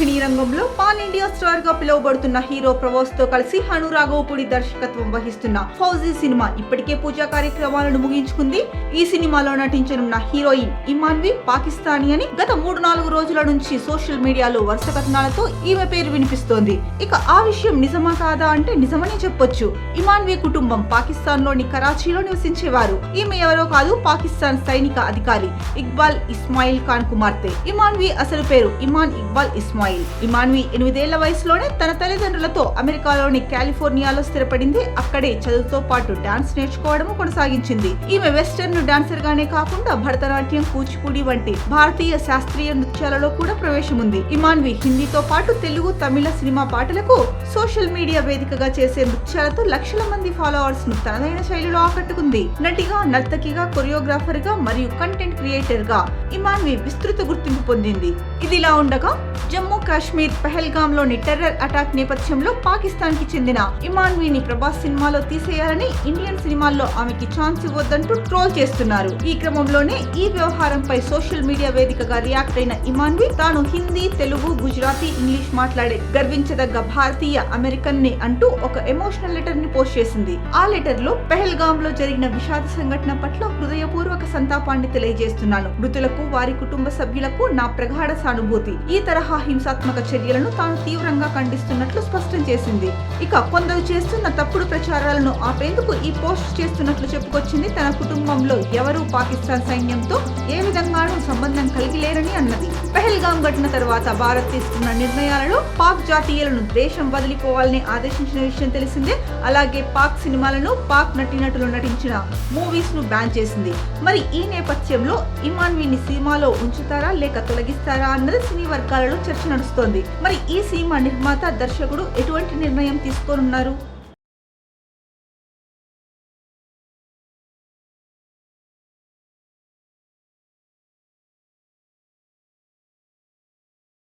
సినీ రంగంలో pan India star గా పిలువబడుతున్న హీరో ప్రభాస్ తో కలిసి హను రాఘవపూడి దర్శకత్వం వహిస్తున్న ఫౌజీ సినిమా ఇప్పటికే పూజా కార్యక్రమాలను ముగించుకుంది. ఈ సినిమాలో నటించనున్న హీరోయిన్ ఇమాన్వి పాకిస్తానీ అని గత 3-4 రోజుల నుంచి సోషల్ మీడియాలో వరుస కథనాలతో ఈమె పేరు వినిపిస్తోంది. ఇక ఆ విషయం నిజమా కాదా అంటే నిజమనే చెప్పొచ్చు. ఇమాన్వి కుటుంబం పాకిస్తాన్ లోని కరాచీలో నివసించేవారు. ఈమె ఎవరో కాదు, పాకిస్తాన్ సైనిక అధికారి ఇక్బాల్ ఇస్మాయిల్ ఖాన్ కుమార్తె. ఇమాన్వి అసలు పేరు ఇమాన్ ఇక్బాల్ ఇస్మాయిల్. ఇమాన్వి 8 ఏళ్ల వయసులోనే తన తల్లిదండ్రులతో అమెరికాలోని కాలిఫోర్నియాలో స్థిరపడింది. అక్కడే చదువుతో పాటు డాన్స్ నేర్చుకోవడం కొనసాగించింది. ఈమె వెస్టర్న్ డాన్సర్ గానే కాకుండా భరతనాట్యం, కూచిపూడి వంటి భారతీయ శాస్త్రీయ నృత్యాలలో కూడా ప్రవేశం ఉంది. ఇమాన్వి హిందీతో పాటు తెలుగు, తమిళ సినిమా పాటలకు సోషల్ మీడియా వేదికగా చేసే నృత్యాలతో లక్షల మంది ఫాలోవర్స్ ను తనదైన శైలిలో ఆకట్టుకుంది. నటిగా, నర్తకిగా, కొరియోగ్రాఫర్ గా మరియు కంటెంట్ క్రియేటర్ గా ఇమాన్వి విస్తృత గుర్తింపు పొందింది. ఇదిలా ఉండగా జమ్మూ కాశ్మీర్ పెహల్గామ్ లోని టెర్రర్ అటాక్ నేపథ్యంలో పాకిస్తాన్ కి చెందిన ఇమాన్విని ప్రభాస్ సినిమాలో తీసేయాలని ఇండియన్ సినిమాల్లో ఆమెకి ఛాన్స్ ఇవ్వొద్దంటూ ట్రోల్ చేస్తున్నారు. ఈ క్రమంలోనే ఈ వ్యవహారంపై సోషల్ మీడియా వేదికగా రియాక్ట్ అయిన ఇమాన్వి తాను హిందీ, తెలుగు, గుజరాతీ, ఇంగ్లీష్ మాట్లాడే గర్వించదగ్గ భారతీయ అమెరికన్ ని అంటూ ఒక ఎమోషనల్ లెటర్ ని పోస్ట్ చేసింది. ఆ లెటర్ లో పెహల్గామ్ లో జరిగిన విషాద సంఘటన పట్ల హృదయపూర్వక సంతాపాన్ని తెలియజేస్తున్నాను. మృతులకు, వారి కుటుంబ సభ్యులకు నా ప్రగాఢ సానుభూతి. ఈ తరహా హింసాత్మక చర్యలను తాను తీవ్రంగా ఖండిస్తున్నట్లు స్పష్టం చేసింది. ఇక కొందరు చేస్తున్న తప్పుడు ప్రచారాలను ఆపేందుకు ఈ పోస్ట్ చేస్తున్నట్లు చెప్పుకొచ్చింది. తన కుటుంబంలో ఎవరూ పాకిస్తాన్ సైన్యంతో ఏ విధంగానూ సంబంధం కలిగి లేరని అన్నది. పెహల్గామ్ ఘటన తర్వాత భారత్ తీసుకున్న నిర్ణయాలలో పాక్ జాతీయులను దేశం వదిలిపోవాలని ఆదేశించిన విషయం తెలిసిందే. అలాగే పాక్ సినిమాలను, పాక్ నటీనటులు నటించిన మూవీస్ ను బ్యాన్ చేసింది. మరి ఈ నేపథ్యంలో ఇమాన్విని సినిమాలో ఉంచుతారా లేక తొలగిస్తారా అన్నది సినీ వర్గాలలో చర్చ నడుస్తోంది. మరి ఈ సినిమా నిర్మాత, దర్శకుడు ఎటువంటి నిర్ణయం తీసుకోనున్నారు?